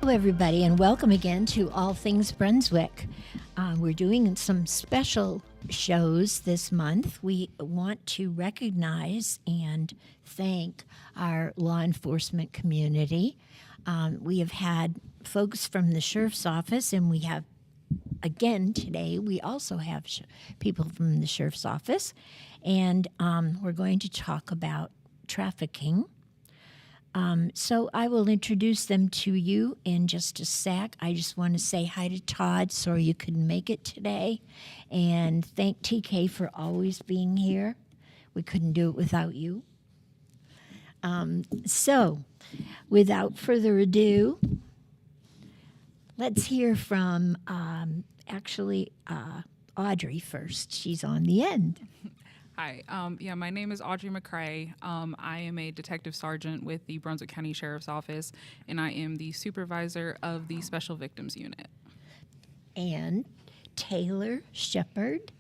Hello, everybody, and welcome again to All Things Brunswick. We're doing some special shows this month. We want to recognize and thank our law enforcement community. We have had folks from the Sheriff's Office, and we have, again, today, we also have people from the Sheriff's Office, and we're going to talk about trafficking. So I will introduce them to you in just a sec. I just want to say hi to Todd. Sorry you couldn't make it today. And thank TK for always being here. We couldn't do it without you. So without further ado, let's hear from Audrey first. She's on the end. Hi, my name is Audrey McCrae. I am a detective sergeant with the Brunswick County Sheriff's Office, and I am the supervisor of the Special Victims Unit. And Taylor Shepard.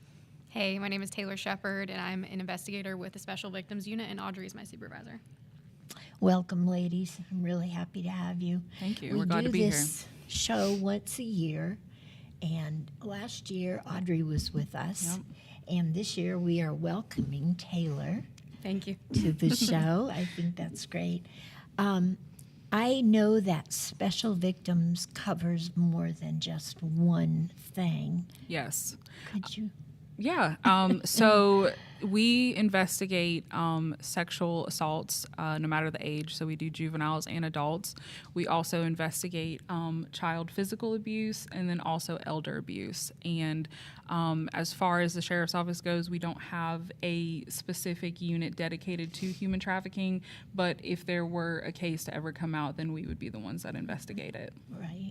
Hey, my name is Taylor Shepard, and I'm an investigator with the Special Victims Unit, and Audrey is my supervisor. Welcome, ladies. I'm really happy to have you. Thank you. We're glad to be here. We do this show once a year, and last year Audrey was with us. Yep. And this year we are welcoming Taylor. Thank you. To the show. I think that's great. I know that Special Victims covers more than just one thing. Yes. Could you? Yeah. So we investigate sexual assaults no matter the age. So we do juveniles and adults. We also investigate child physical abuse and then also elder abuse. And as far as the Sheriff's Office goes, we don't have a specific unit dedicated to human trafficking. But if there were a case to ever come out, then we would be the ones that investigate it. Right.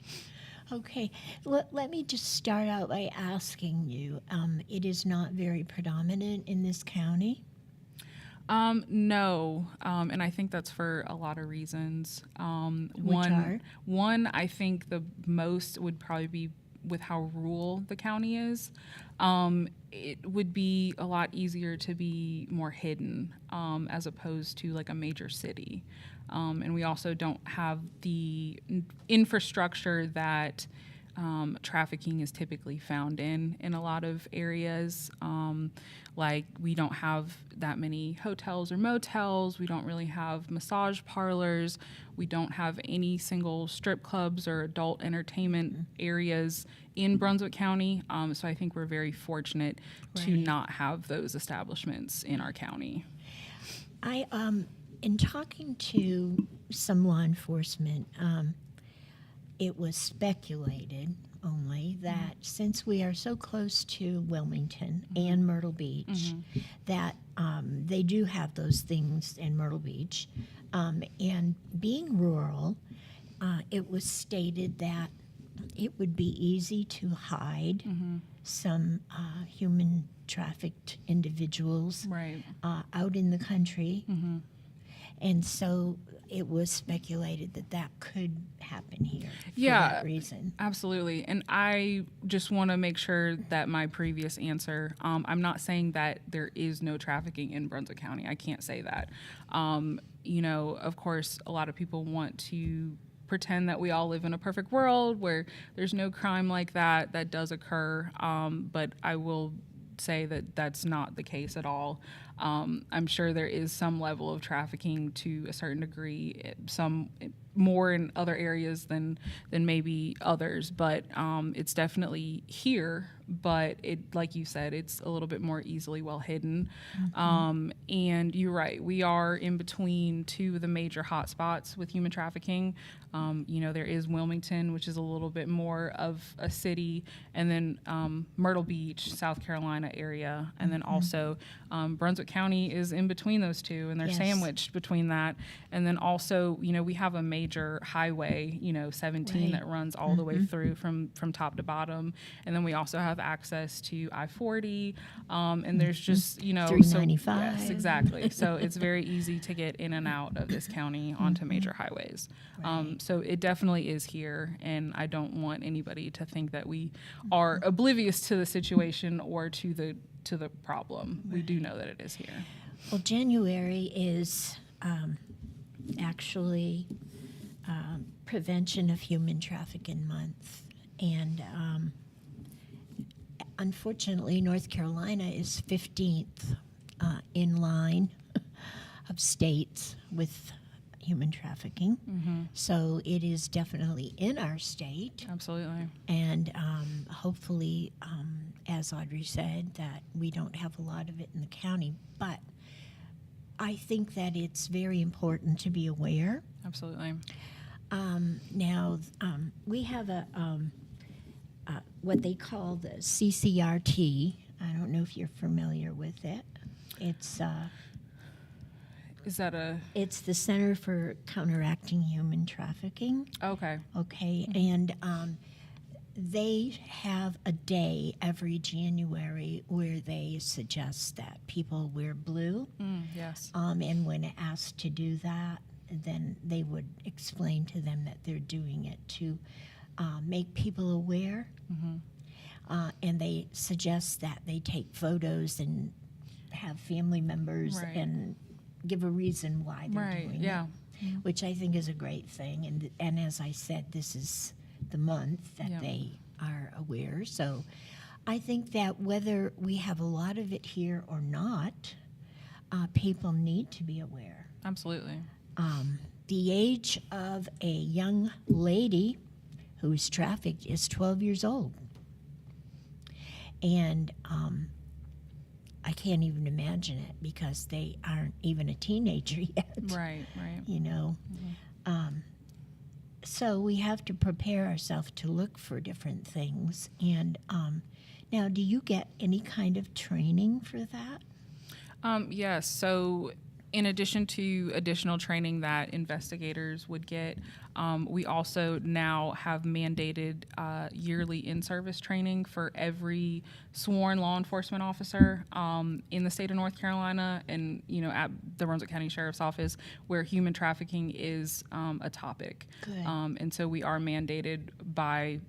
Okay, let me just start out by asking you, it is not very predominant in this county? No, and I think that's for a lot of reasons. Which are? One, I think the most would probably be with how rural the county is. It would be a lot easier to be more hidden as opposed to like a major city. And we also don't have the infrastructure that trafficking is typically found in a lot of areas. Like we don't have that many hotels or motels. We don't really have massage parlors. We don't have any single strip clubs or adult entertainment areas in Brunswick County. So I think we're very fortunate to not have those establishments in our county. In talking to some law enforcement, it was speculated only that since we are so close to Wilmington and Myrtle Beach, that they do have those things in Myrtle Beach. And being rural, it was stated that it would be easy to hide some human trafficked individuals out in the country. And so it was speculated that that could happen here for that reason. Absolutely. And I just want to make sure that my previous answer, I'm not saying that there is no trafficking in Brunswick County. I can't say that. Of course, a lot of people want to pretend that we all live in a perfect world where there's no crime like that. That does occur. But I will say that that's not the case at all. I'm sure there is some level of trafficking to a certain degree, some more in other areas than maybe others, but it's definitely here. But it, like you said, it's a little bit more easily well hidden. And you're right, we are in between two of the major hotspots with human trafficking. There is Wilmington, which is a little bit more of a city, and then Myrtle Beach, South Carolina area, and then also Brunswick County is in between those two, and they're sandwiched between that. And then also, we have a major highway, 17 that runs all the way through from top to bottom. And then we also have access to I-40, and there's just, 395. Yes, exactly. So it's very easy to get in and out of this county onto major highways. So it definitely is here, and I don't want anybody to think that we are oblivious to the situation or to the problem. We do know that it is here. Well, January is actually Prevention of Human Trafficking Month. And unfortunately, North Carolina is 15th in line of states with human trafficking. So it is definitely in our state. Absolutely. And hopefully, as Audrey said, that we don't have a lot of it in the county. But I think that it's very important to be aware. Absolutely. Now, we have what they call the CCRT. I don't know if you're familiar with it. It's Is that it's the Center for Counteracting Human Trafficking. okay? Okay, and they have a day every January where they suggest that people wear blue. Yes. And when asked to do that, then they would explain to them that they're doing it to make people aware. And they suggest that they take photos and have family members Right. and give a reason why they're Right. doing Yeah. it, which I think is a great thing. And as I said, this is the month that Yeah. they are aware. So I think that whether we have a lot of it here or not, people need to be aware. Absolutely. The age of a young lady who is trafficked is 12 years old. And I can't even imagine it because they aren't even a teenager yet. Right. Right. You know. So we have to prepare ourselves to look for different things. And now, do you get any kind of training for that? Yes. So, in addition to additional training that investigators would get, we also now have mandated yearly in-service training for every sworn law enforcement officer in the state of North Carolina, and at the Brunswick County Sheriff's Office, where human trafficking is a topic. Good. And so we are mandated by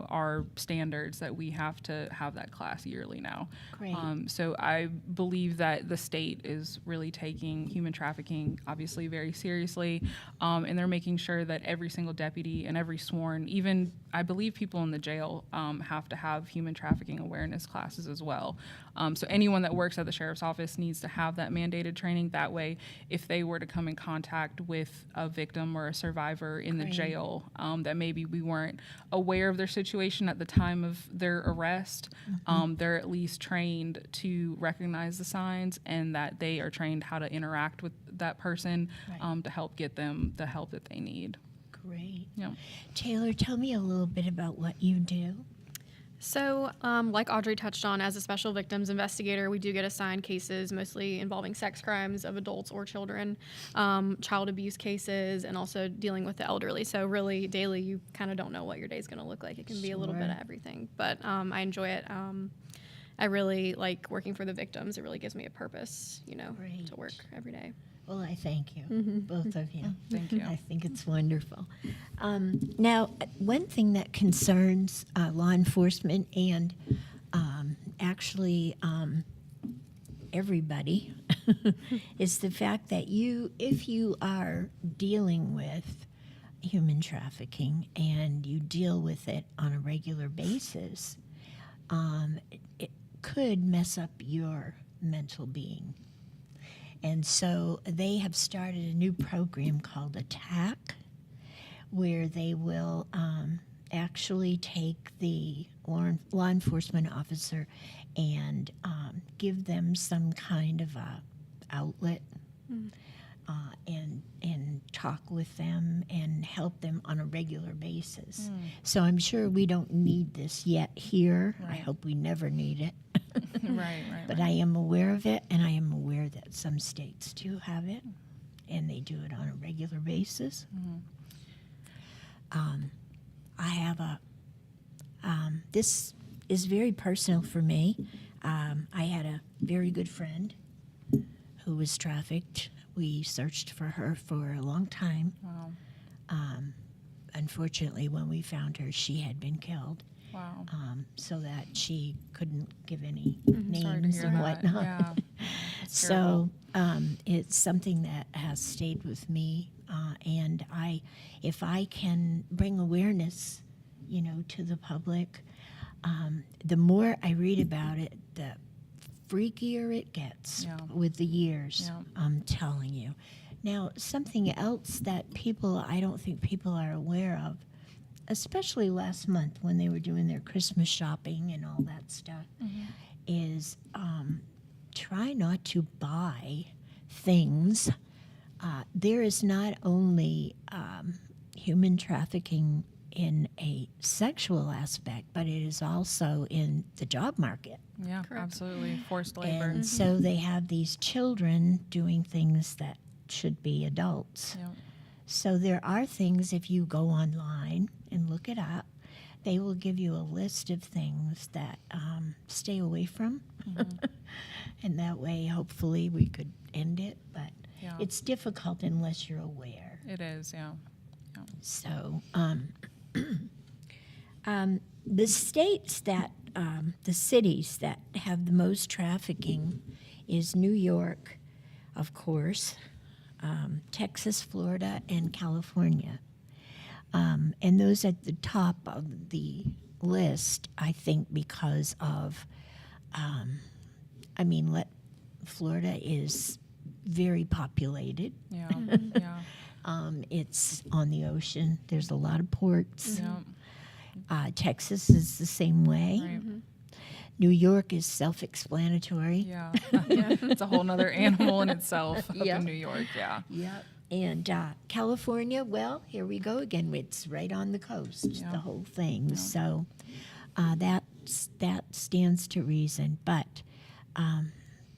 our standards that we have to have that class yearly now. Great. So I believe that the state is really taking human trafficking obviously very seriously, and they're making sure that every single deputy and every sworn, even I believe people in the jail, have to have human trafficking awareness classes as well. So anyone that works at the sheriff's office needs to have that mandated training. That way, if they were to come in contact with a victim or a survivor in the Great. jail, that maybe we weren't aware of their situation at the time of their arrest, they're at least trained to recognize the signs, and that they are trained how to interact with that person Right. to help get them the help that they need. Great. Yeah. Taylor, tell me a little bit about what you do. So, like Audrey touched on, as a special victims investigator, we do get assigned cases mostly involving sex crimes of adults or children, child abuse cases, and also dealing with the elderly. So really, daily, you kind of don't know what your day's going to look like. It can be a little bit Sure. of everything, but I enjoy it. I really like working for the victims. It really gives me a purpose, Great. to work every day. Well, I thank you, both of you. Thank you. I think it's wonderful. Now, one thing that concerns law enforcement and actually everybody is the fact that if you are dealing with human trafficking and you deal with it on a regular basis, it could mess up your mental being. And so they have started a new program called Attack, where they will actually take the law enforcement officer and give them some kind of a outlet and talk with them and help them on a regular basis. So I'm sure we don't need this yet here. I Right. hope we never need it. Right. But I am aware of it, and I am aware that some states do have it, and they do it on a regular basis. I have this is very personal for me. I had a very good friend who was trafficked. We searched for her for a long time. Wow. Unfortunately, when we found her, she had been killed. Wow. So that she couldn't give any Sorry to names hear and that. whatnot. Yeah. That's terrible. So it's something that has stayed with me And if I can bring awareness, to the public, the more I read about it, the freakier it gets Yeah. with the years. Yeah. I'm telling you. Now, something else that I don't think people are aware of, especially last month when they were doing their Christmas shopping and all that stuff, is try not to buy things. There is not only human trafficking in a sexual aspect, but it is also in the job market. Yeah, Correct. absolutely. Forced labor. And so they have these children doing things that should be adults. Yeah. So there are things, if you go online and look it up, they will give you a list of things that stay away from. And that way, hopefully, we could end it. But Yeah. it's difficult unless you're aware. It is, yeah. So the states that, the cities that have the most trafficking is New York, of course, Texas, Florida, and California. And those at the top of the list, I think, because of, Florida is very populated. Yeah. It's on the ocean. There's a lot of ports. Yeah. Texas is the same way. Right. New York is self-explanatory. Yeah. It's a whole nother animal in itself up Yeah. in New York. Yeah. Yep. And California, well, here we go again. It's right on the coast, Yeah. the whole thing. Yeah. So that stands to reason. But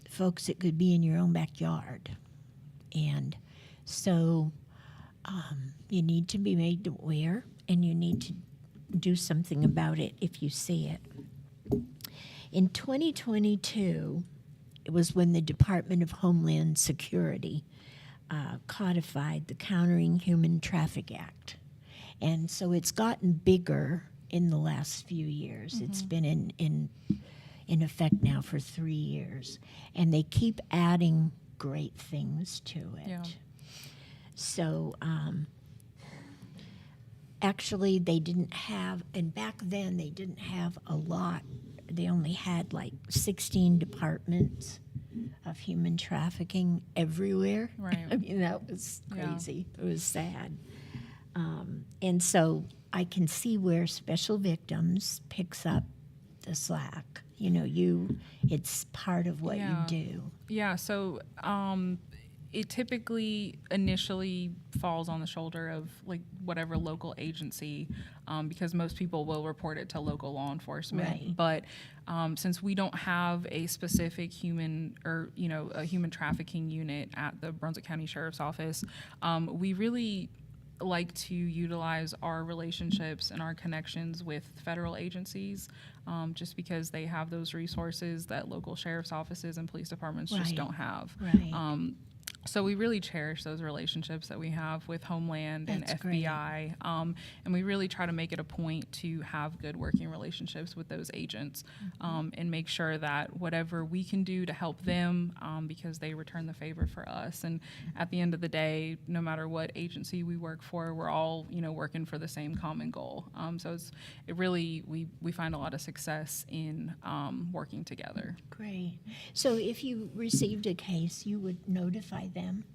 folks, it could be in your own backyard. And so you need to be made aware, and you need to do something about it if you see it. In 2022, it was when the Department of Homeland Security codified the Countering Human Traffic Act. And so it's gotten bigger in the last few years. It's been in effect now for 3 years. And they keep adding great things to it. Yeah. So actually they didn't have, and back then they didn't have a lot. They only had like 16 departments of human trafficking everywhere. Right. I mean, that was Yeah. crazy. It was sad. And so I can see where Special Victims picks up the slack. It's part of what Yeah. you do. Yeah, so it typically initially falls on the shoulder of like whatever local agency, because most people will report it to local law enforcement. Right. But since we don't have a specific human a human trafficking unit at the Brunswick County Sheriff's Office, we really like to utilize our relationships and our connections with federal agencies, just because they have those resources that local sheriff's offices and police departments just Right. don't have. Right. So we really cherish those relationships that we have with Homeland and That's great. FBI, and we really try to make it a point to have good working relationships with those agents, and make sure that whatever we can do to help them, because they return the favor for us. And at the end of the day, no matter what agency we work for, we're all working for the same common goal. So we find a lot of success in working together. Great. So if you received a case, you would notify them?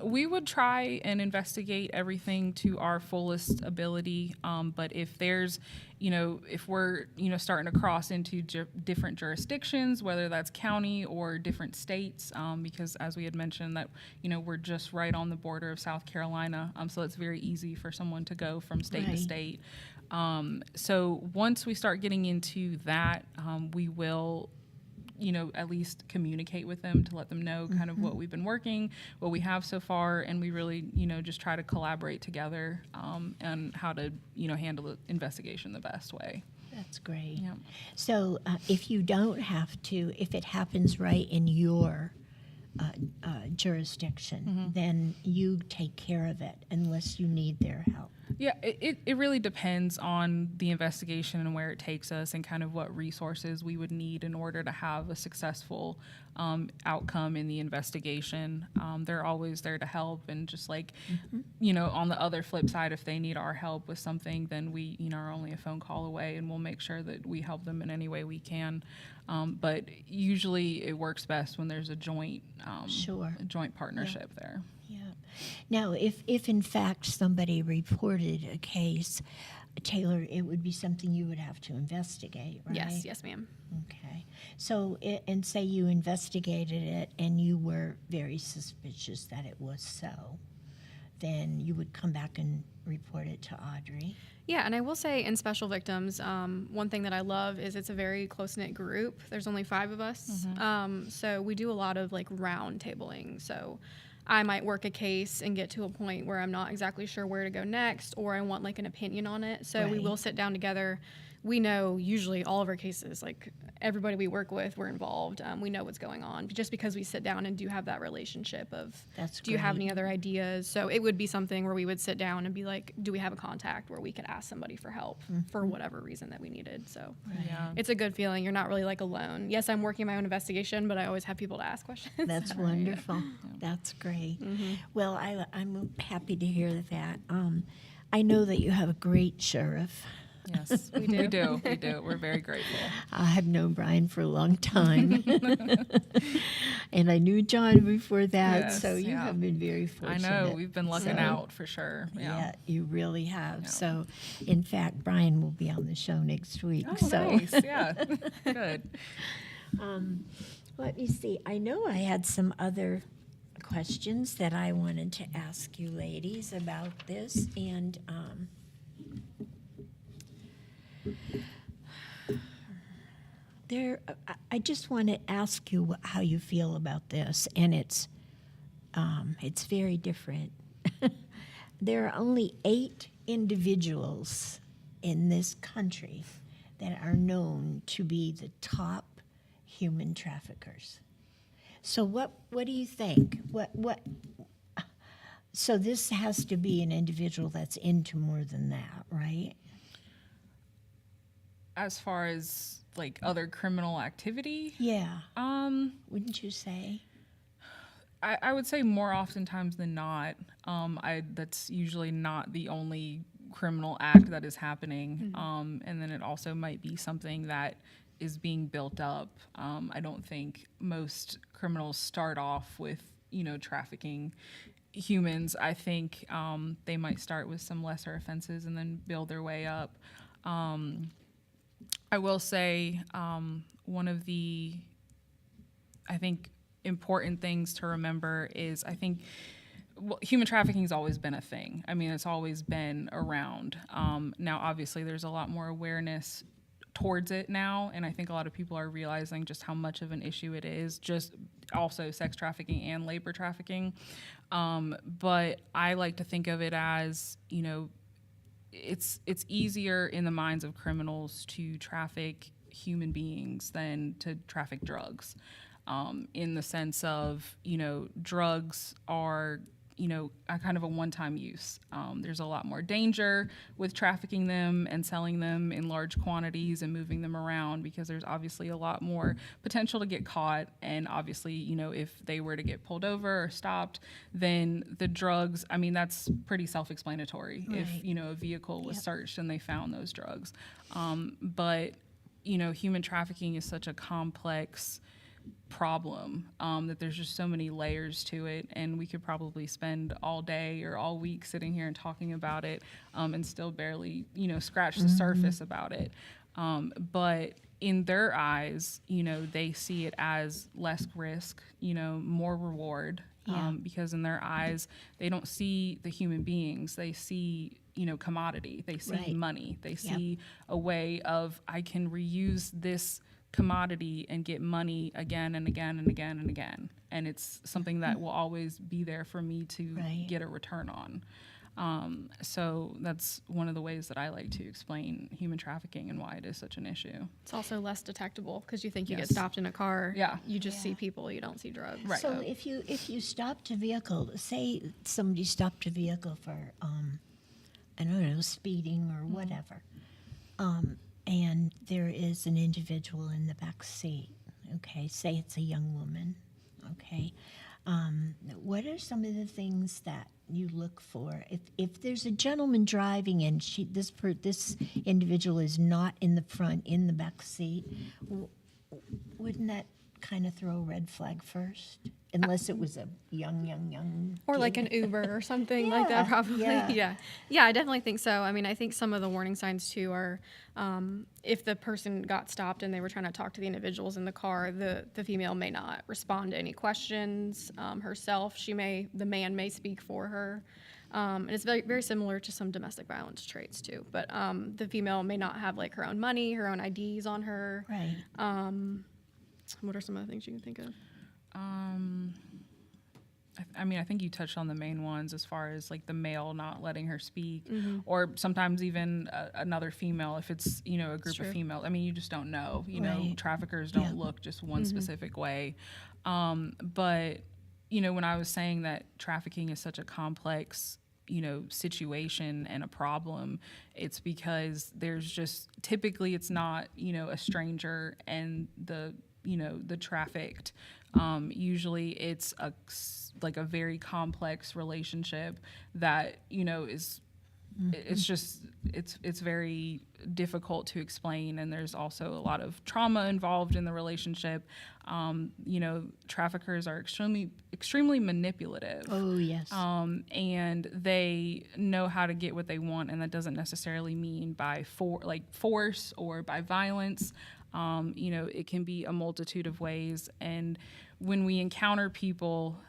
We would try and investigate everything to our fullest ability. But if there's, if we're, starting to cross into different jurisdictions, whether that's county or different states, because as we had mentioned that, we're just right on the border of South Carolina. So it's very easy for someone to go from state to Right. state. So once we start getting into that, we will at least communicate with them to let them know kind of what we've been working, what we have so far, and we really, just try to collaborate together on how to, handle the investigation the best way. That's great. Yeah. So if you don't have to, if it happens right in your jurisdiction, then you take care of it unless you need their help. Yeah, it really depends on the investigation and where it takes us and kind of what resources we would need in order to have a successful outcome in the investigation. They're always there to help, and just like, on the other flip side, if they need our help with something, then we, are only a phone call away, and we'll make sure that we help them in any way we can. But usually it works best when there's a joint partnership there. Yeah. Now, if in fact somebody reported a case, Taylor, it would be something you would have to investigate, right? Yes, ma'am. Okay. So, and say you investigated it and you were very suspicious that it was so, then you would come back and report it to Audrey. Yeah, and I will say in special victims, one thing that I love is it's a very close-knit group. There's only 5 of us. So we do a lot of like round tabling. So I might work a case and get to a point where I'm not exactly sure where to go next, or I want like an opinion on it. So we will sit down together. We know usually all of our cases, like everybody we work with, we're involved. We know what's going on just because we sit down and do have that relationship of, do you have any other ideas? So it would be something where we would sit down and be like, do we have a contact where we could ask somebody for help for whatever reason that we needed? So it's a good feeling. You're not really like alone. Yes, I'm working my own investigation, but I always have people to ask questions. That's wonderful. That's great. Well, I'm happy to hear that. I know that you have a great sheriff. Yes, we do. We do. We're very grateful. I've known Brian for a long time. And I knew John before that, so you have been very fortunate. I know. We've been lucking out for sure. Yeah, you really have. Yeah. So, in fact, Brian will be on the show next week. Oh, nice. Yeah, good. Let me see. I know I had some other questions that I wanted to ask you ladies about this, and I just want to ask you how you feel about this, and it's very different. There are only 8 individuals in this country that are known to be the top human traffickers. So what do you think? So this has to be an individual that's into more than that, right? As far as like other criminal activity? Yeah. Wouldn't you say? I would say more oftentimes than not. That's usually not the only criminal act that is happening. And then it also might be something that is being built up. I don't think most criminals start off with, trafficking humans. I think they might start with some lesser offenses and then build their way up. I will say one of the, I think, important things to remember is human trafficking has always been a thing. I mean, it's always been around. Now, obviously, there's a lot more awareness towards it now, and I think a lot of people are realizing just how much of an issue it is, just also sex trafficking and labor trafficking. But I like to think of it as, it's easier in the minds of criminals to traffic human beings than to traffic drugs, in the sense of, drugs are, a kind of a one-time use. There's a lot more danger with trafficking them and selling them in large quantities and moving them around, because there's obviously a lot more potential to get caught. And obviously, if they were to get pulled over or stopped, then the drugs, I mean, that's pretty self-explanatory. Right. If, a vehicle was searched and they found those drugs. But, human trafficking is such a complex problem that there's just so many layers to it, and we could probably spend all day or all week sitting here and talking about it, and still barely scratch the surface about it. But in their eyes, they see it as less risk, more reward, because in their eyes they don't see the human beings, they see commodity, they see money, they see a way of, I can reuse this commodity and get money again and again and again and again, and it's something that will always be there for me to get a return on. So that's one of the ways that I like to explain human trafficking and why it is such an issue. It's also less detectable because you think you get Yes. stopped in a car. Yeah. You just see Yeah. people, you don't see drugs. Right. So if you stopped a vehicle, say somebody stopped a vehicle for I don't know, speeding or whatever, and there is an individual in the back seat. Okay, say it's a young woman. Okay, what are some of the things that you look for if there's a gentleman driving and this individual is not in the front, in the back seat? Wouldn't that kind of throw a red flag first? Unless it was a young Or like kid. an Uber or something like that, Yeah, probably. yeah. Yeah, I definitely think so. I mean, I think some of the warning signs too are if the person got stopped and they were trying to talk to the individuals in the car, the female may not respond to any questions herself. The man may speak for her. And it's very, very similar to some domestic violence traits too. But the female may not have like her own money, her own IDs on her. Right. What are some other things you can think of? I mean, I think you touched on the main ones as far as like the male not letting her speak, or sometimes even another female if it's, you know, a group of true. females. I mean, you just don't know. You know, Right. traffickers don't Yeah. look just one specific way. But, you know, when I was saying that trafficking is such a complex, you know, situation and a problem, it's because there's just typically it's not, you know, a stranger and the trafficked. Usually it's like a very complex relationship that, you know, is it's just it's very difficult to explain, and there's also a lot of trauma involved in the relationship. You know, traffickers are extremely manipulative. Oh yes. And they know how to get what they want, and that doesn't necessarily mean by force or by violence. You know, it can be a multitude of ways. And when we encounter people,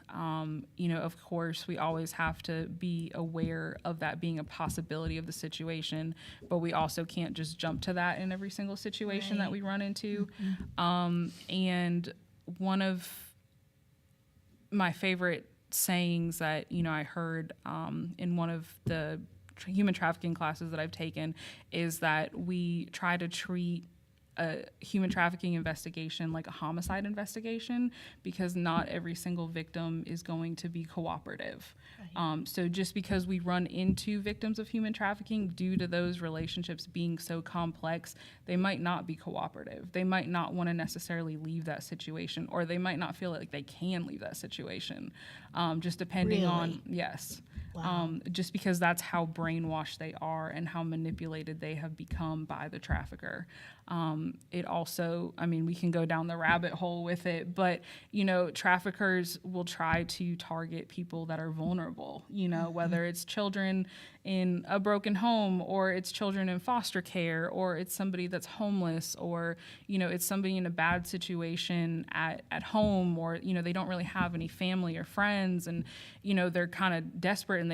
you know, of course, we always have to be aware of that being a possibility of the situation, but we also can't just jump to that in every single situation that Right. we run into. And one of my favorite sayings that, you know, I heard in one of the human trafficking classes that I've taken is that we try to treat a human trafficking investigation like a homicide investigation, because not every single victim is going to be cooperative. So just because we run into victims of human trafficking due to those relationships being so complex, they might not be cooperative. They might not want to necessarily leave that situation, or they might not feel like they can leave that situation, just depending on, Really? yes. Wow. Just because that's how brainwashed they are and how manipulated they have become by the trafficker. It also, I mean, we can go down the rabbit hole with it, but, you know, traffickers will try to target people that are vulnerable, you know, whether it's children in a broken home, or it's children in foster care, or it's somebody that's homeless, or, you know, it's somebody in a bad situation at home, or, you know, they don't really have any family or friends, and, you know, they're kind of desperate and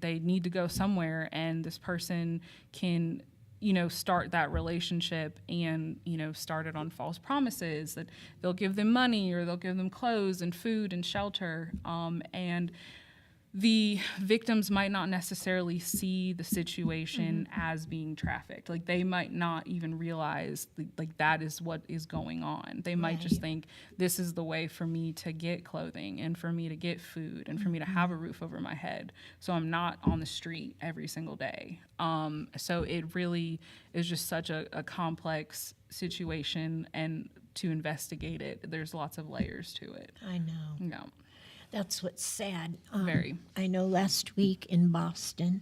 they need to go somewhere, and this person can, you know, start that relationship and, you know, start it on false promises that they'll give them money or they'll give them clothes and food and shelter. And the victims might not necessarily see the situation as being trafficked. Like, they might not even realize like that is what is going on. They might just Right. think this is the way for me to get clothing and for me to get food and for me to have a roof over my head, so I'm not on the street every single day. So it really is just such a complex situation, and to investigate it, there's lots of layers to it. I know. Yeah. That's what's sad. Very. I know last week in Boston,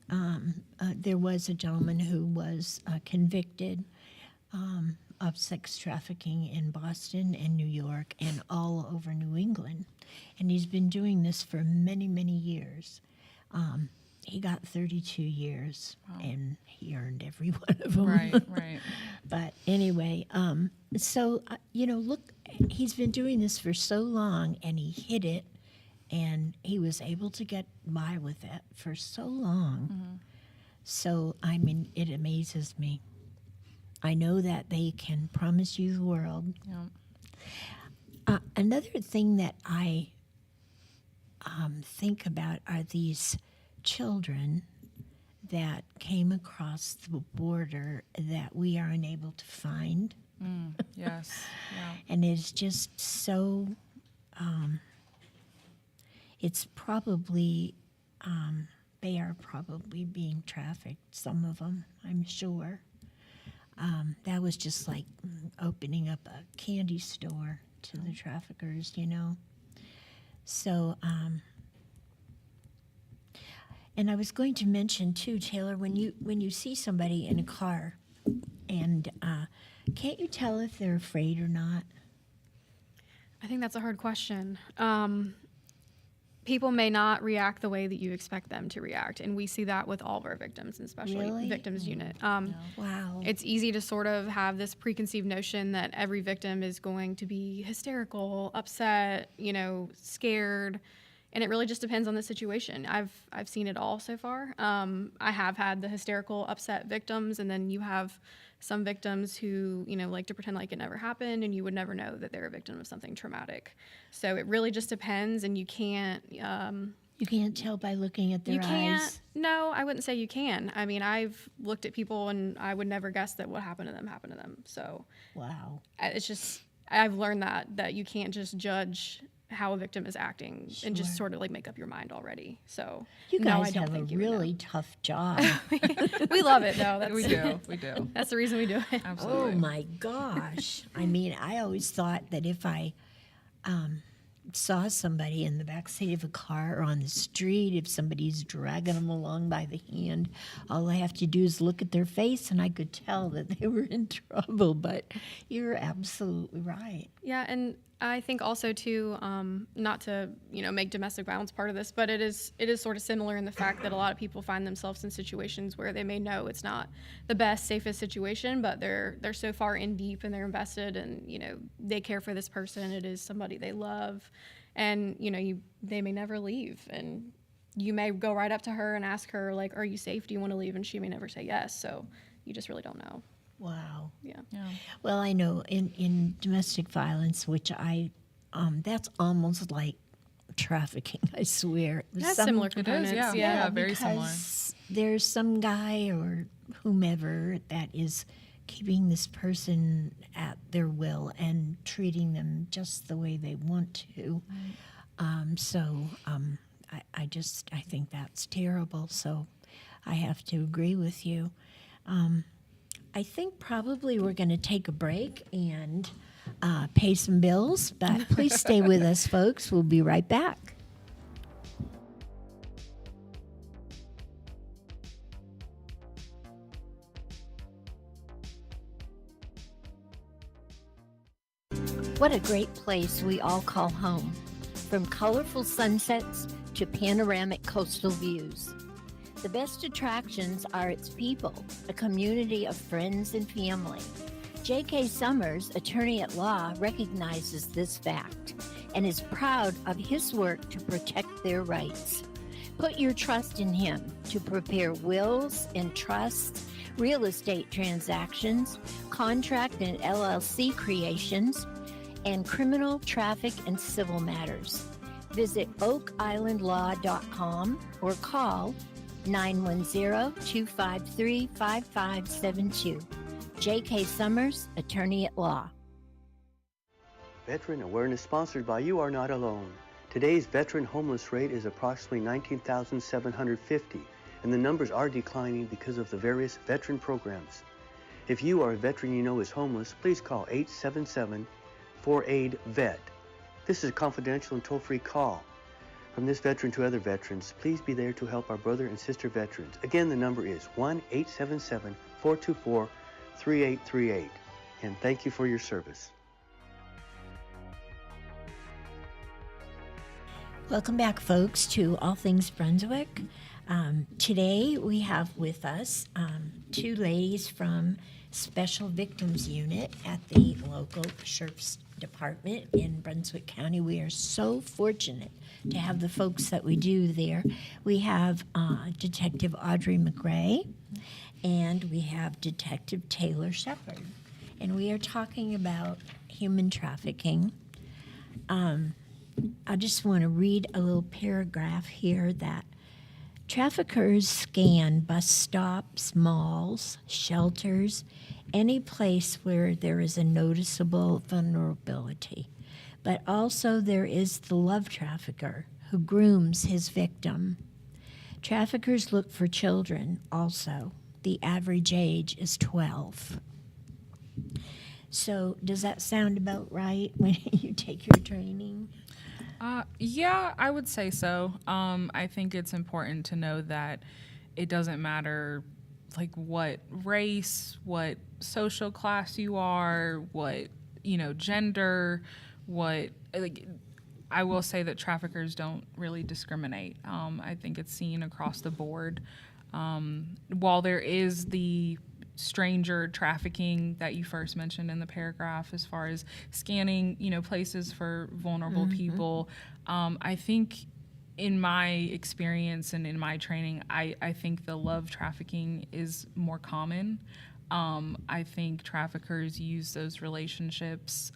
there was a gentleman who was convicted of sex trafficking in Boston and New York and all over New England. And he's been doing this for many, many years. He got 32 years, and he earned every one of them. Right. But anyway, you know, look, he's been doing this for so long, and he hid it, and he was able to get by with it for so long. So, I mean, it amazes me. I know that they can promise you the world. Yeah. Another thing that I think about are these children that came across the border that we are unable to find. Yes. Yeah. And it's just so, it's probably, they are probably being trafficked, some of them, I'm sure. That was just like opening up a candy store to the traffickers, you know. So, and I was going to mention too, Taylor, when you see somebody in a car, and can't you tell if they're afraid or not? I think that's a hard question. People may not react the way that you expect them to react, and we see that with all of our victims, and especially Really? victims unit. Wow. It's easy to sort of have this preconceived notion that every victim is going to be hysterical, upset, you know, scared, and it really just depends on the situation. I've seen it all so far. I have had the hysterical, upset victims, and then you have some victims who, you know, like to pretend like it never happened, and you would never know that they're a victim of something traumatic. So it really just depends, and you can't. You can't tell by looking at their You can't. eyes. No, I wouldn't say you can. I mean, I've looked at people, and I would never guess that what happened to them happened to them. So Wow. it's just I've learned that you can't just judge how a victim is acting and just Sure. sort of like make up your mind already. So You no, I guys don't have a think you would know. really tough job. We love it though. That's, We do. We do. That's the reason we do it. Absolutely. Oh my gosh. I mean, I always thought that if I saw somebody in the backseat of a car or on the street, if somebody's dragging them along by the hand, all I have to do is look at their face and I could tell that they were in trouble. But you're absolutely right. Yeah, and I think also too, not to make domestic violence part of this, but it is sort of similar in the fact that a lot of people find themselves in situations where they may know it's not the best, safest situation, but they're so far in deep and they're invested, and they care for this person. It is somebody they love, and they may never leave, and you may go right up to her and ask her like, "Are you safe? Do you want to leave?" And she may never say yes. So you just really don't know. Wow. Yeah. Yeah. Well, I know in domestic violence, which that's almost like trafficking, I swear. It has similar It is, components. yeah. Yeah. Very similar. because there's some guy or whomever that is keeping this person at their will and treating them just the way they want to. I think that's terrible. So I have to agree with you. I think probably we're going to take a break and pay some bills, but please stay with us, folks. We'll be right back. What a great place we all call home, from colorful sunsets to panoramic coastal views. The best attractions are its people, a community of friends and family. J.K. Summers, attorney at law, recognizes this fact and is proud of his work to protect their rights. Put your trust in him to prepare wills and trusts, real estate transactions, contract and LLC creations, and criminal, traffic, and civil matters. Visit oakislandlaw.com or call 910-253-5572. J.K. Summers, attorney at law. Veteran Awareness sponsored by You Are Not Alone. Today's veteran homeless rate is approximately 19,750, and the numbers are declining because of the various veteran programs. If you or a veteran you know is homeless, please call 877-4AID-VET. This is a confidential and toll-free call. From this veteran to other veterans, please be there to help our brother and sister veterans. Again, the number is 1-877-424-3838. And thank you for your service. Welcome back, folks, to All Things Brunswick. Today we have with us two ladies from Special Victims Unit at the local Sheriff's Department in Brunswick County. We are so fortunate to have the folks that we do there. We have Detective Audrey McRae and we have Detective Taylor Shepard. And we are talking about human trafficking. I just want to read a little paragraph here that Traffickers scan bus stops, malls, shelters, any place where there is a noticeable vulnerability. But also there is the love trafficker who grooms his victim. Traffickers look for children also. The average age is 12. So does that sound about right when you take your training? Yeah, I would say so. I think it's important to know that it doesn't matter like what race, what social class you are, what, gender, what, like, I will say that traffickers don't really discriminate. I think it's seen across the board. While there is the stranger trafficking that you first mentioned in the paragraph as far as scanning, places for vulnerable people, I think in my experience and in my training, I think the love trafficking is more common. I think traffickers use those relationships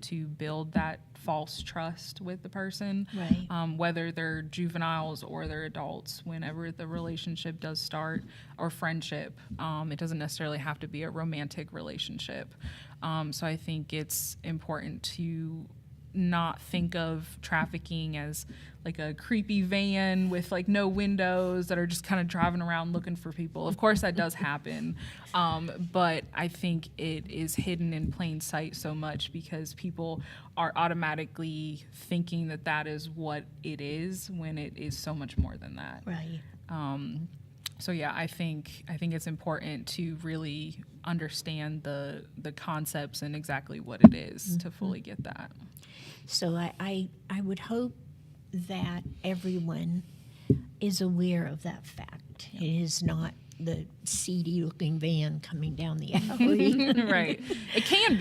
to build that false trust with the person, Right. whether they're juveniles or they're adults. Whenever the relationship does start, or friendship, it doesn't necessarily have to be a romantic relationship. So I think it's important to not think of trafficking as like a creepy van with like no windows that are just kind of driving around looking for people. Of course that does happen, but I think it is hidden in plain sight so much because people are automatically thinking that that is what it is when it is so much more than that. Right. So yeah, I think it's important to really understand the concepts and exactly what it is to fully get that. So I would hope that everyone is aware of that fact. It is not the seedy-looking van coming down the alley. Right. It can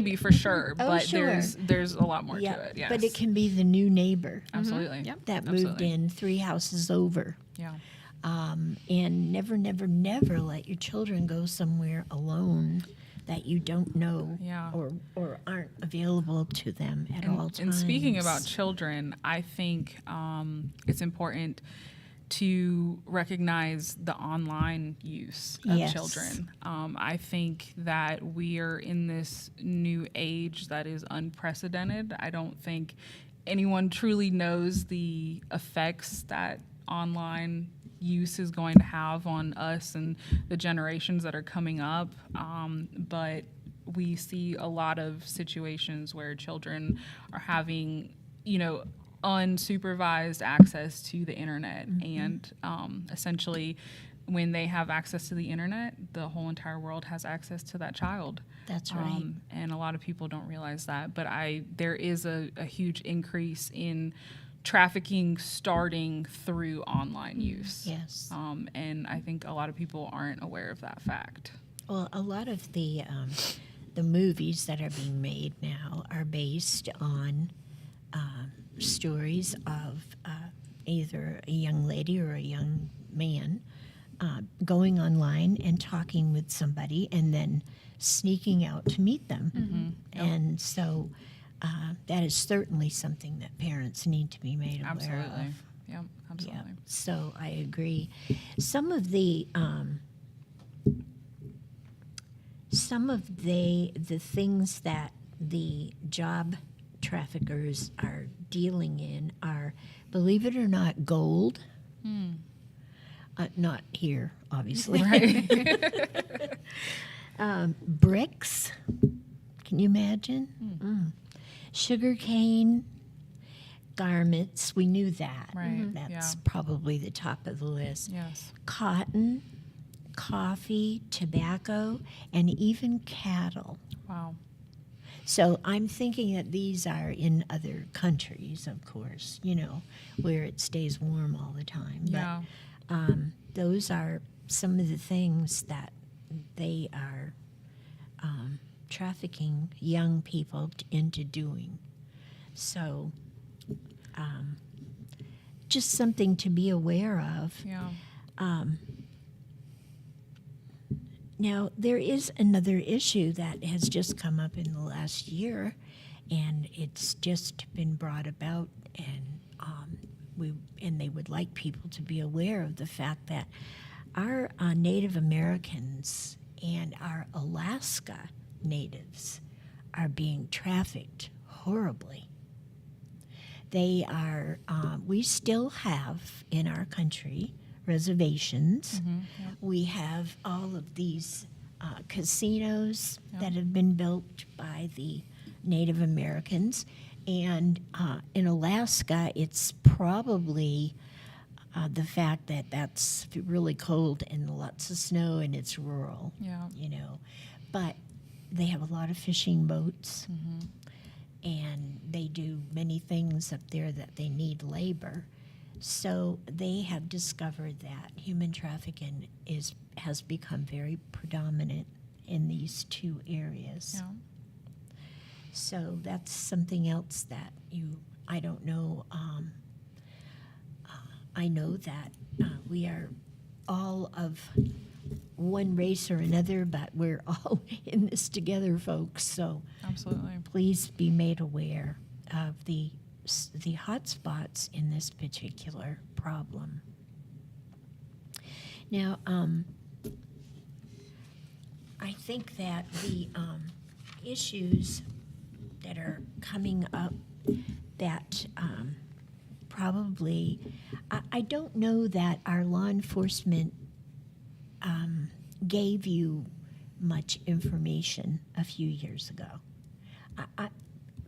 be for sure, Oh, but sure. there's a lot more Yeah, to it. Yes. but it can be the new neighbor Absolutely. Yep. that Absolutely. moved in 3 houses over. Yeah. And never, never, never let your children go somewhere alone that you don't know Yeah. or aren't available to them at all times. And speaking about children, I think it's important to recognize the online use of Yes. children. I think that we are in this new age that is unprecedented. I don't think anyone truly knows the effects that online use is going to have on us and the generations that are coming up. But we see a lot of situations where children are having, unsupervised access to the internet. And essentially, when they have access to the internet, the whole entire world has access to that child. That's right. And a lot of people don't realize that. But there is a huge increase in trafficking starting through online use. Yes. And I think a lot of people aren't aware of that fact. Well, a lot of the movies that are being made now are based on stories of either a young lady or a young man going online and talking with somebody and then sneaking out to meet them. And so that is certainly something that parents need to be made aware Absolutely. of. Yep, absolutely. Yeah, so I agree. Some of the things that the job traffickers are dealing in are, believe it or not, gold. Not here, obviously. Right. Bricks. Can you imagine? Sugar cane. Garments. We knew that. Right. That's Yeah. probably the top of the list. Yes. Cotton, coffee, tobacco, and even cattle. Wow. So I'm thinking that these are in other countries, of course, where it stays warm all the time. Yeah. But those are some of the things that they are trafficking young people into doing. So just something to be aware of. Yeah. Now, there is another issue that has just come up in the last year, and it's just been brought about, and they would like people to be aware of the fact that our Native Americans and our Alaska natives are being trafficked horribly. They are, we still have in our country reservations. We have all of these casinos that have been built by the Native Americans. And in Alaska, it's probably the fact that that's really cold and lots of snow and it's rural, you know. But they have a lot of fishing boats, and they do many things up there that they need labor. So they have discovered that human trafficking has become very predominant in these two areas. Yeah. So that's something else that I don't know. I know that we are all of one race or another, but we're all in this together, folks. So Absolutely. please be made aware of the hot spots in this particular problem. Now, I think that the issues that are coming up that probably, I don't know that our law enforcement gave you much information a few years ago.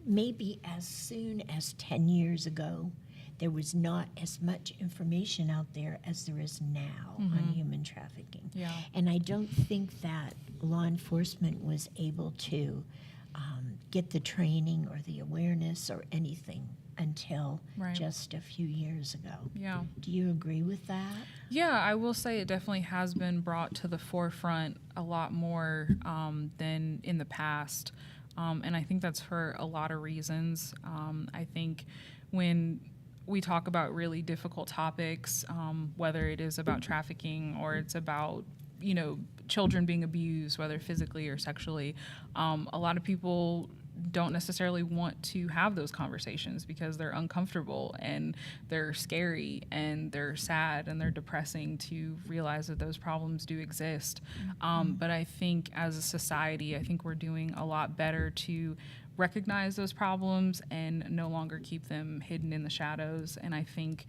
Maybe as soon as 10 years ago, there was not as much information out there as there is now on human trafficking. Yeah. And I don't think that law enforcement was able to get the training or the awareness or anything until Right. just a few years ago. Yeah. Do you agree with that? Yeah, I will say it definitely has been brought to the forefront a lot more than in the past. And I think that's for a lot of reasons. I think when we talk about really difficult topics, whether it is about trafficking or it's about, you know, children being abused, whether physically or sexually, a lot of people don't necessarily want to have those conversations because they're uncomfortable and they're scary and they're sad and they're depressing to realize that those problems do exist. But I think as a society, I think we're doing a lot better to recognize those problems and no longer keep them hidden in the shadows. And I think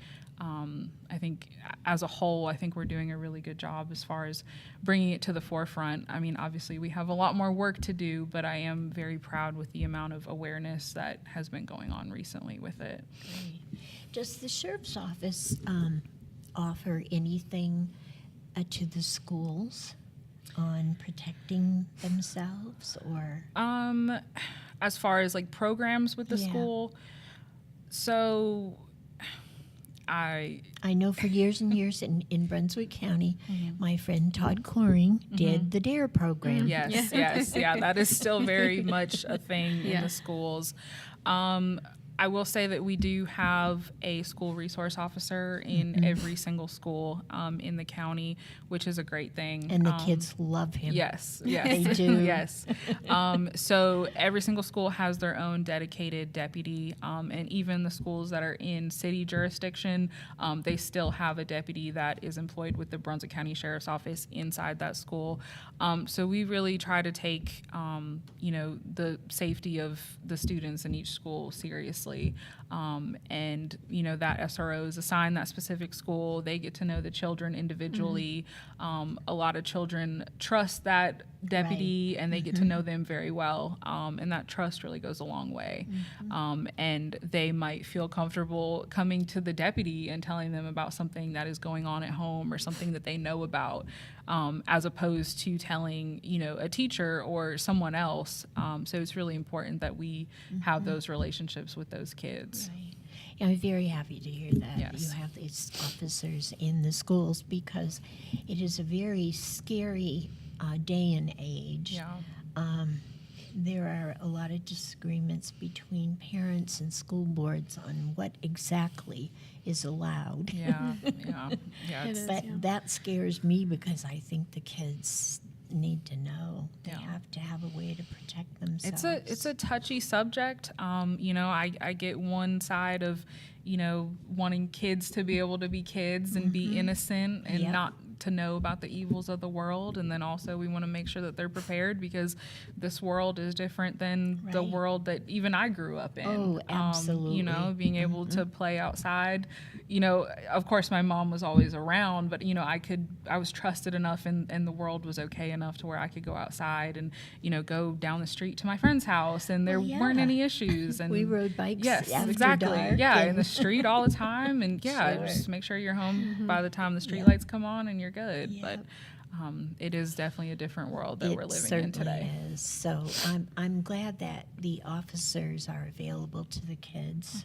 as a whole, I think we're doing a really good job as far as bringing it to the forefront. I mean, obviously we have a lot more work to do, but I am very proud with the amount of awareness that has been going on recently with it. Great. Does the sheriff's office offer anything to the schools on protecting themselves, or? As far as like programs with the school, so I know for years and years in Brunswick County, my friend Todd Coring did the DARE program. Yes, that is still very much a thing in the schools. I will say that we do have a school resource officer in every single school in the county, which is a great thing. And the kids love him. Yes, They do. yes. So every single school has their own dedicated deputy, and even the schools that are in city jurisdiction, they still have a deputy that is employed with the Brunswick County Sheriff's Office inside that school. So we really try to take, the safety of the students in each school seriously. And that SRO is assigned that specific school. They get to know the children individually. A lot of children trust that deputy, and they get to know them very well. And that trust really goes a long way. And they might feel comfortable coming to the deputy and telling them about something that is going on at home or something that they know about, as opposed to telling, a teacher or someone else. So it's really important that we have those relationships with those kids. Right. I'm very happy to hear that you have these officers in the schools, because it is a very scary day and age. Yeah. There are a lot of disagreements between parents and school boards on what exactly is allowed. Yeah. It is, But that scares me, because I think the kids need to know. They Yeah. have to have a way to protect themselves. It's a touchy subject. I get one side of, wanting kids to be able to be kids and be innocent and Yep. not to know about the evils of the world. And then also we want to make sure that they're prepared because this world is different than the Right. world that even I grew up in. Oh, absolutely. Being able to play outside, of course my mom was always around, but I was trusted enough and the world was okay enough to where I could go outside and, go down the street to my friend's house and there Well, yeah. weren't any issues. And We rode bikes yes, after exactly. dark Yeah, and- in the street all the time. And yeah, Sure. just make sure you're home by the time the street Yep. lights come on and you're good. Yep. But it is definitely a different world that we're living in today. Is. So I'm glad that the officers are available to the kids.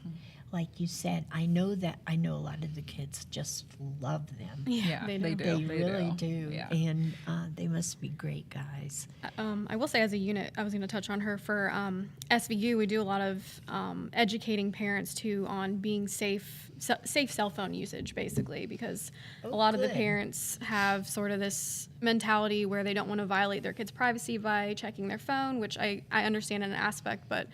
Like you said, I know a lot of the kids just love them. Yeah, they they do. do. They really do. Yeah. And they must be great guys. I will say, as a unit, I was going to touch on her for SVU. We do a lot of educating parents too on being safe cell phone usage, basically, because a lot of the good. parents have sort of this mentality where they don't want to violate their kids' privacy by checking their phone, which I understand in an aspect, but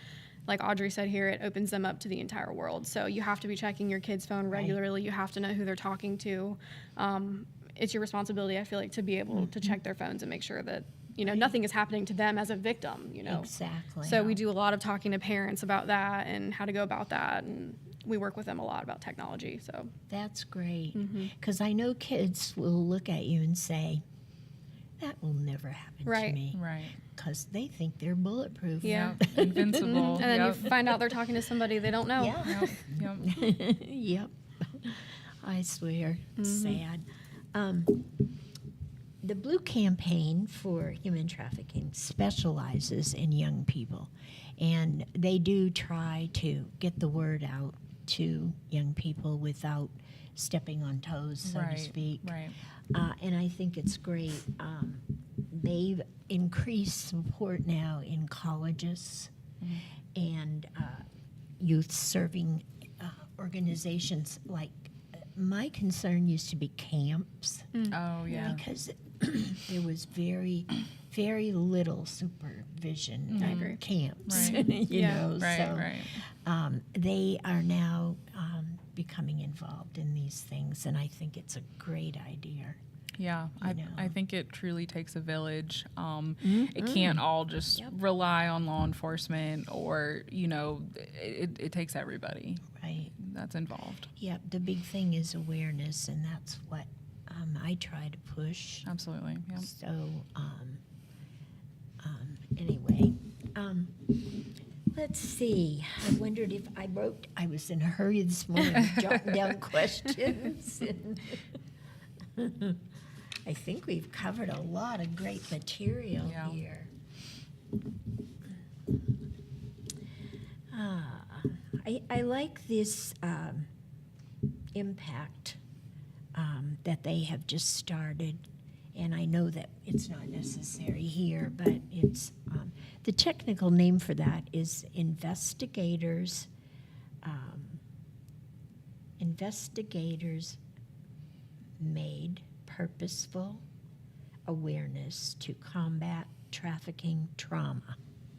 like Audrey said here, it opens them up to the entire world. So you have to be checking your kid's phone regularly. You have to know who they're talking to. It's your responsibility, I feel like, to be able to check their phones and make sure that, nothing is happening to them as a victim, Exactly. So we do a lot of talking to parents about that and how to go about that. And we work with them a lot about technology. So That's great. Because I know kids will look at you and say, that will never happen Right. to me. Right. Because they think they're bulletproof. yeah. Invincible. And then Yep. you find out they're talking to somebody they don't know. Yeah. Yep. Yep. I swear. Sad. The Blue Campaign for Human Trafficking specializes in young people, and they do try to get the word out to young people without stepping on toes, so to speak. Right. And I think it's great. They've increased support now in colleges and youth serving organizations. Like, my concern used to be camps Oh yeah. because there was very, very little supervision I at agree. camps. Right. you Yeah. know, Right. so Right. they are now becoming involved in these things, and I think it's a great idea. Yeah, know. I think it truly takes a village. It can't all just rely on law enforcement or, it takes everybody Right. that's involved. Yep. The big thing is awareness, and that's what I try to push. Absolutely. Yeah. So, anyway, let's see. I wondered if I was in a hurry this morning, jotting down questions. I think we've covered a lot of great material Yeah. here. I like this impact that they have just started, and I know that it's not necessary here, but it's the technical name for that is investigators made purposeful awareness to combat trafficking trauma.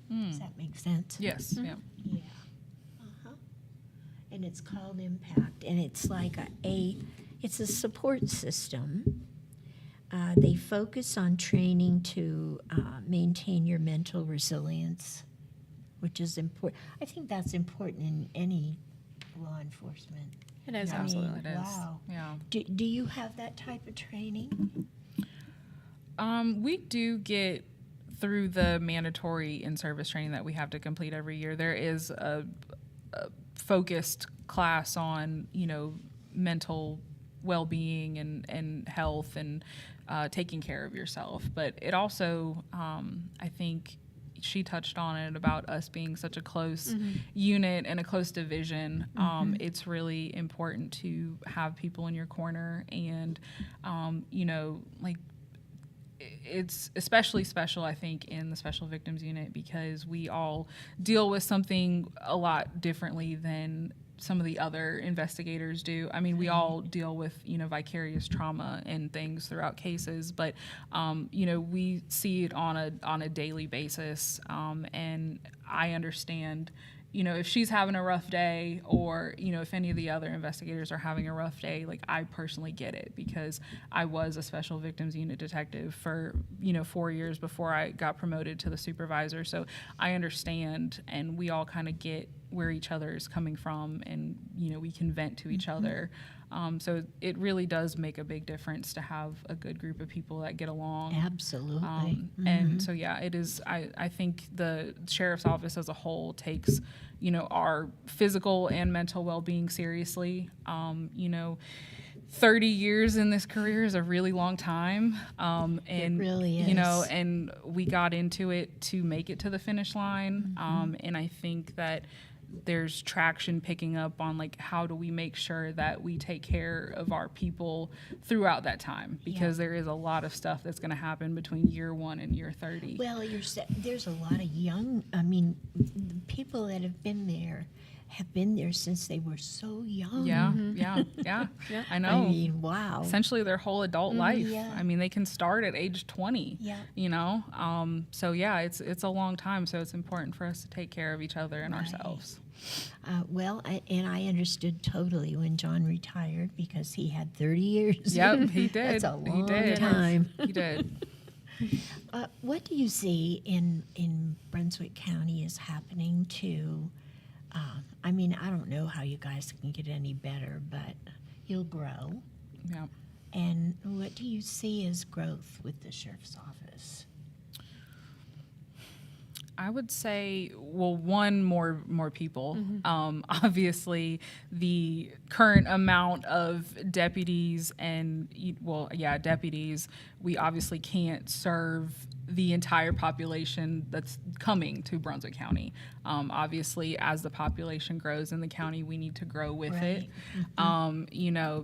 Does that make sense? Yes. Yeah. Yeah. And it's called Impact, and it's like it's a support system. They focus on training to maintain your mental resilience, which is important. I think that's important in any law enforcement. It is, I mean, absolutely. It is. Wow. Yeah. Do you have that type of training? We do get through the mandatory in-service training that we have to complete every year. There is a focused class on, mental well-being and health and taking care of yourself. But it also, I think she touched on it about us being such a close unit and a close division. It's really important to have people in your corner, and it's especially special, I think, in the Special Victims Unit because we all deal with something a lot differently than some of the other investigators do. I mean, we all deal with, vicarious trauma and things throughout cases, but, we see it on a daily basis. And I understand, if she's having a rough day, or, if any of the other investigators are having a rough day, like, I personally get it, because I was a special victims unit detective for, 4 years before I got promoted to the supervisor. So I understand, and we all kind of get where each other is coming from, and, we can vent to each other. So it really does make a big difference to have a good group of people that get along. Absolutely. And so, yeah, it is. I think the sheriff's office as a whole takes, our physical and mental well-being seriously. 30 years in this career is a really long time. And, it really is. And we got into it to make it to the finish line. And I think that there's traction picking up on, like, how do we make sure that we take care of our people throughout that time, because there is a lot of stuff that's going to happen between year 1 and year 30. Well, there's a lot of the people that have been there since they were so young. Yeah. I know. I mean, wow. Essentially their whole adult life. Yeah. I mean, they can start at age 20. Yeah. So yeah, it's a long time. So it's important for us to take care of each other and ourselves. I understood totally when John retired, because he had 30 years. Yep, he did. That's a long he did. time. He did. What do you see in Brunswick County is happening to? I don't know how you guys can get any better, but you'll grow. Yeah. And what do you see as growth with the sheriff's office? I would say, well, one, more people. Obviously, the current amount of deputies deputies, we obviously can't serve the entire population that's coming to Brunswick County. Obviously, as the population grows in the county, we need to grow with it.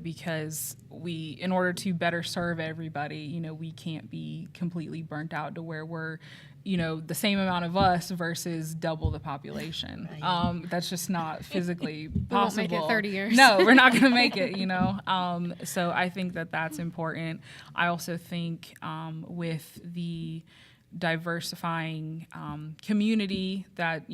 Because in order to better serve everybody, we can't be completely burnt out to where we're, the same amount of us versus double the population. Right. That's just not physically possible. We won't make it 30 years. No, we're not going to make it, So I think that that's important. I also think with the diversifying community that,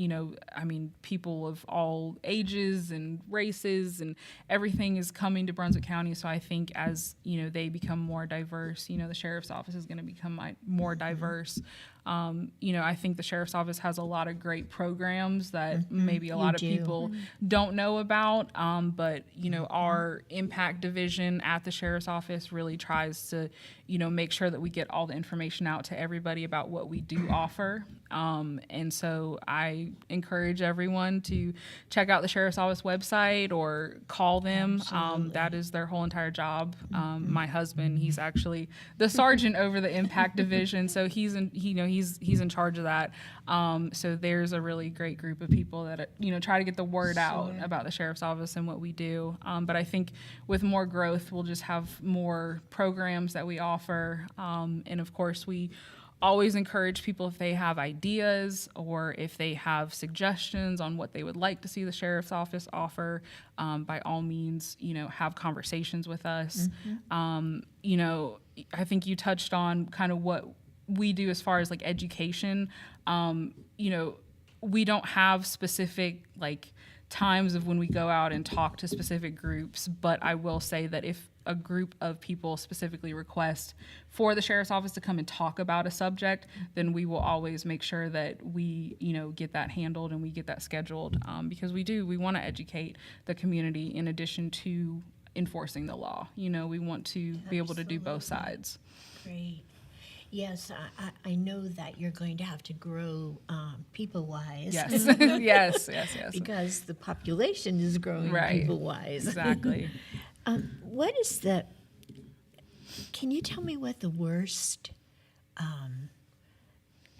people of all ages and races and everything is coming to Brunswick County. So I think as, they become more diverse, the sheriff's office is going to become more diverse. I think the sheriff's office has a lot of great programs that maybe a lot of people don't know about. But, our impact division at the sheriff's office really tries to, make sure that we get all the information out to everybody about what we do offer. And so I encourage everyone to check out the sheriff's office website or call them. That is their whole entire job. My husband, he's actually the sergeant over the impact division. So he's in charge of that. So there's a really great group of people that, try to get the word out about the sheriff's office and what we do. But I think with more growth, we'll just have more programs that we offer. And of course, we always encourage people, if they have ideas or if they have suggestions on what they would like to see the sheriff's office offer, by all means, have conversations with us. I think you touched on kind of what we do as far as like education. We don't have specific times of when we go out and talk to specific groups, but I will say that if a group of people specifically request for the sheriff's office to come and talk about a subject, then we will always make sure that we, get that handled and we get that scheduled, because we want to educate the community in addition to enforcing the law. We want to be able to do both sides. Great. Yes, I know that you're going to have to grow people-wise. Yes, yes. Because the population is growing people-wise. Exactly. Can you tell me what the worst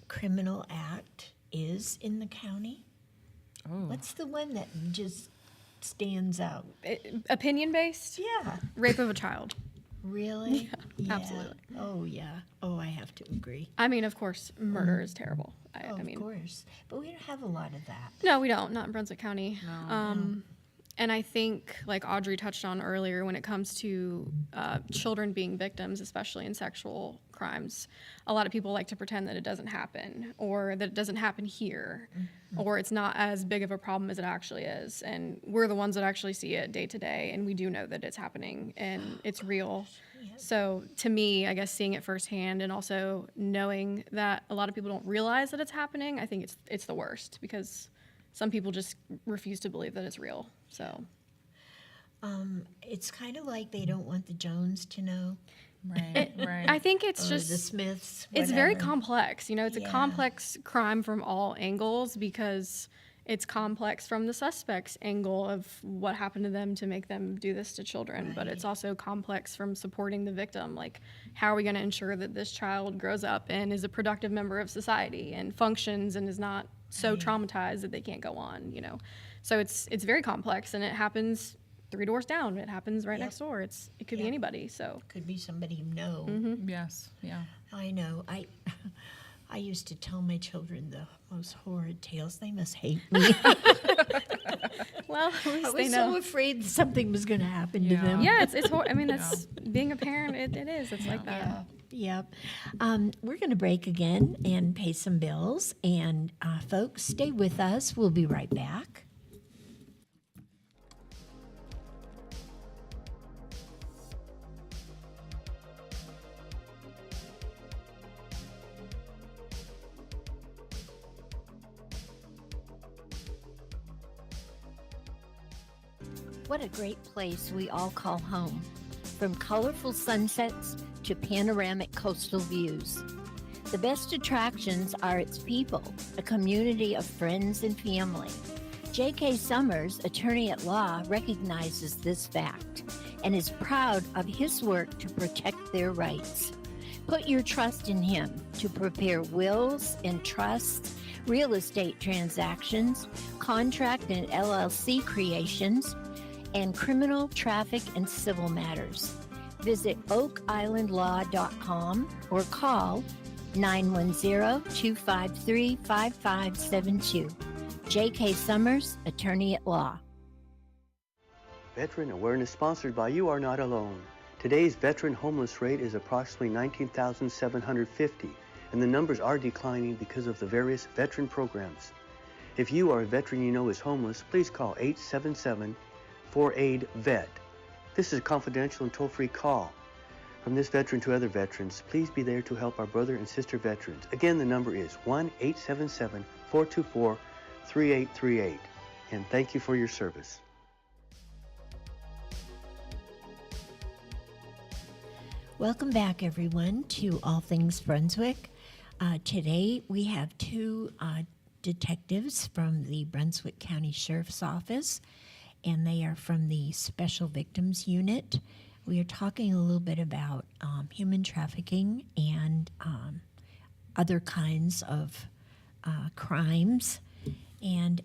criminal act is in the county? Oh. What's the one that just stands out? Opinion-based? Yeah. Rape of a child. Really? Yeah, absolutely. Oh, yeah. Oh, I have to agree. Of course, murder is terrible. Of course. But we don't have a lot of that. No, we don't. Not in Brunswick County. No. And I think, like Audrey touched on earlier, when it comes to children being victims, especially in sexual crimes, a lot of people like to pretend that it doesn't happen, or that it doesn't happen here, or it's not as big of a problem as it actually is. And we're the ones that actually see it day to day, and we do know that it's happening and it's real. So to me, I guess seeing it firsthand and also knowing that a lot of people don't realize that it's happening, I think it's the worst, because some people just refuse to believe that it's real. So It's kind of like they don't want the Jones to know. Right, right. I think it's Or just the Smiths. it's very whatever. complex. It's a Yeah. complex crime from all angles, because it's complex from the suspect's angle of what happened to them to make them do this to children. But it's also complex from supporting the victim. Like, how are we going to ensure that this child grows up and is a productive member of society and functions and is not so traumatized that they can't go on, So it's very complex, and it happens 3 doors down. It happens right next door. It could be anybody. So Could be somebody you know. Yes, yeah. I know. I used to tell my children the most horrid tales. They must hate me. well, at least I they was know. so afraid something was going to happen to Yeah. them. Yeah, it's I mean, that's being a parent. It is. It's like that. Yep. We're going to break again and pay some bills. And folks, stay with us. We'll be right back. What a great place we all call home. From colorful sunsets to panoramic coastal views. The best attractions are its people, a community of friends and family. J.K. Summers, attorney at law, recognizes this fact and is proud of his work to protect their rights. Put your trust in him to prepare wills and trusts, real estate transactions, contract and LLC creations, and criminal, traffic, and civil matters. Visit oakislandlaw.com or call 910-253-5572. J.K. Summers, Attorney at Law. Veteran Awareness sponsored by You Are Not Alone. Today's veteran homeless rate is approximately 19,750, and the numbers are declining because of the various veteran programs. If you are a veteran you know is homeless, please call 877-4AID-VET. This is a confidential and toll-free call. From this veteran to other veterans, please be there to help our brother and sister veterans. Again, the number is 1-877-424-3838. And thank you for your service. Welcome back, everyone, to All Things Brunswick. Today we have two detectives from the Brunswick County Sheriff's Office, and they are from the Special Victims Unit. We are talking a little bit about human trafficking and other kinds of crimes. And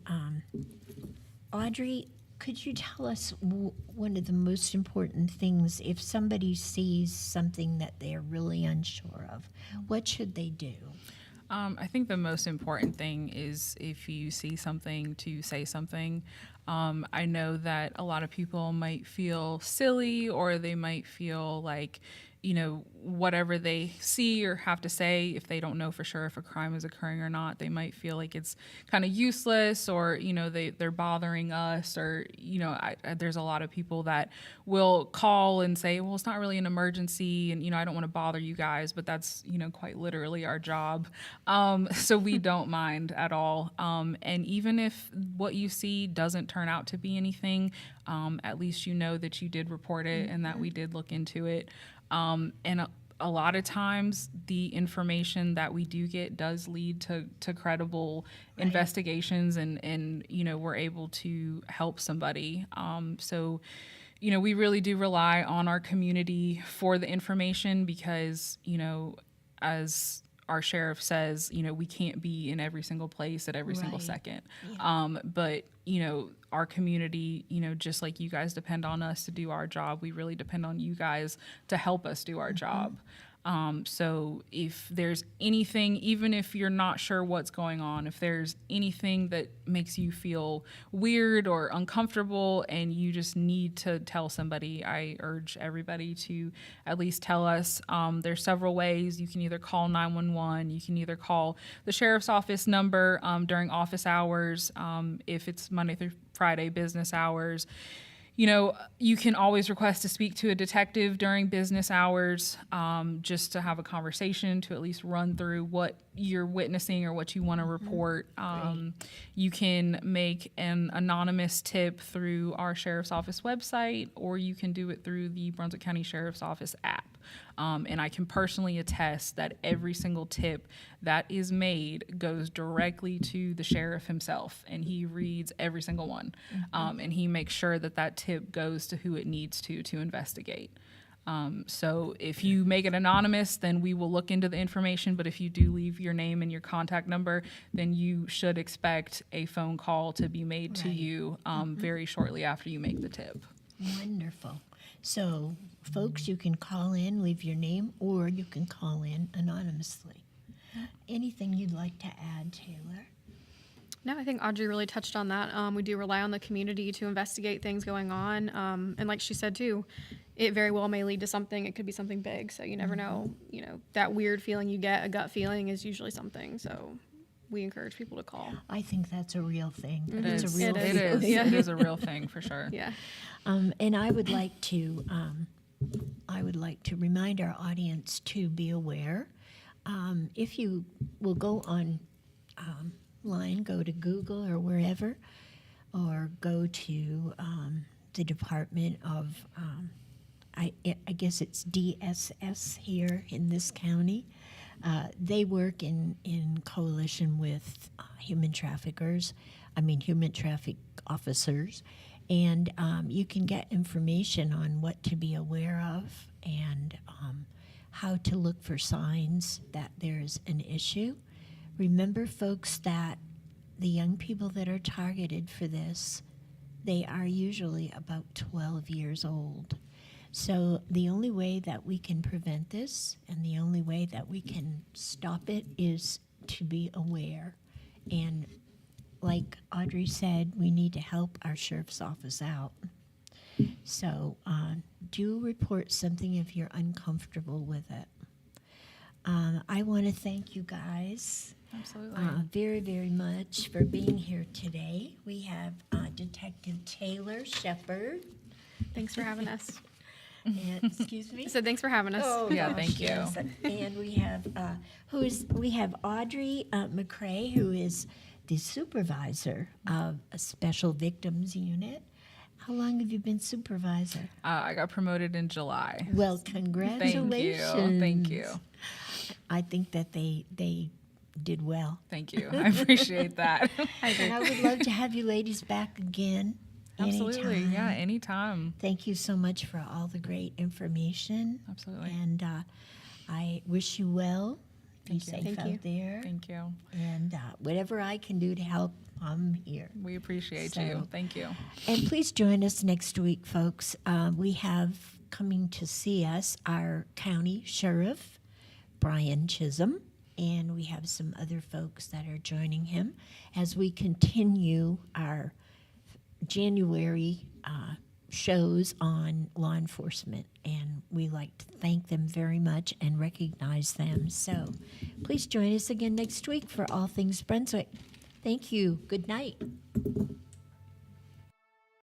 Audrey, could you tell us one of the most important things if somebody sees something that they're really unsure of? What should they do? I think the most important thing is if you see something to say something. I know that a lot of people might feel silly, or they might feel like, whatever they see or have to say, if they don't know for sure if a crime is occurring or not, they might feel like it's kind of useless, or, they're bothering us, or, there's a lot of people that will call and say, well, it's not really an emergency, and, I don't want to bother you guys, but that's, quite literally our job. So we don't mind at all. And even if what you see doesn't turn out to be anything, at least you know that you did report it and that we did look into it. And a lot of times the information that we do get does lead to credible investigations, and we're able to help somebody. So we really do rely on our community for the information, because as our sheriff says, we can't be in every single place at every single second. Yeah. But our community, just like you guys depend on us to do our job, we really depend on you guys to help us do our job. So if there's anything, even if you're not sure what's going on, if there's anything that makes you feel weird or uncomfortable and you just need to tell somebody, I urge everybody to at least tell us. There's several ways. You can either call 911, you can either call the sheriff's office number during office hours, if it's Monday through Friday business hours. You know, you can always request to speak to a detective during business hours, just to have a conversation, to at least run through what you're witnessing or what you want to report. You can make an anonymous tip through our sheriff's office website, or you can do it through the Brunswick County Sheriff's Office app. And I can personally attest that every single tip that is made goes directly to the sheriff himself, and he reads every single one. And he makes sure that that tip goes to who it needs to investigate. So if you make it anonymous, then we will look into the information. But if you do leave your name and your contact number, then you should expect a phone call to be made to you very shortly after you make the tip. Wonderful. So, folks, you can call in, leave your name, or you can call in anonymously. Anything you'd like to add, Taylor? No, I think Audrey really touched on that. We do rely on the community to investigate things going on. And like she said, too, it very well may lead to something. It could be something big. So you never know. You know, that weird feeling you get, a gut feeling, is usually something. So we encourage people to call. I think that's a real thing. Mhm. It's a real It thing. is. Yeah. It is a real thing for sure. Yeah. And I would like to remind our audience to be aware. If you will go on line, go to Google or wherever, or go to the Department of, I guess it's DSS here in this county. They work in coalition with human traffic officers, and you can get information on what to be aware of and how to look for signs that there's an issue. Remember, folks, that the young people that are targeted for this, they are usually about 12 years old. So the only way that we can prevent this and the only way that we can stop it is to be aware. And like Audrey said, we need to help our sheriff's office out. So do report something if you're uncomfortable with it. I want to thank you guys very, very much for being here today. We have Detective Taylor Shepard. Thanks for having us. And, excuse me? I said thanks for having us. Oh, Yeah, gosh, thank you. yes. And we have Audrey McCrae, who is the supervisor of a Special Victims Unit. How long have you been supervisor? I got promoted in July. Well, congratulations. Thank you. I think that they did well. Thank you. I appreciate that. And I would love to have you ladies back again. Absolutely. Anytime. Yeah, anytime. Thank you so much for all the great information. Absolutely. And I wish you well. Be Thank you. safe Thank out you. there. Thank you. And whatever I can do to help, I'm here. We appreciate So- you. Thank you. And please join us next week, folks. We have coming to see us our county sheriff, Brian Chisholm, and we have some other folks that are joining him as we continue our January shows on law enforcement. And we like to thank them very much and recognize them. So please join us again next week for All Things Brunswick. Thank you. Good night.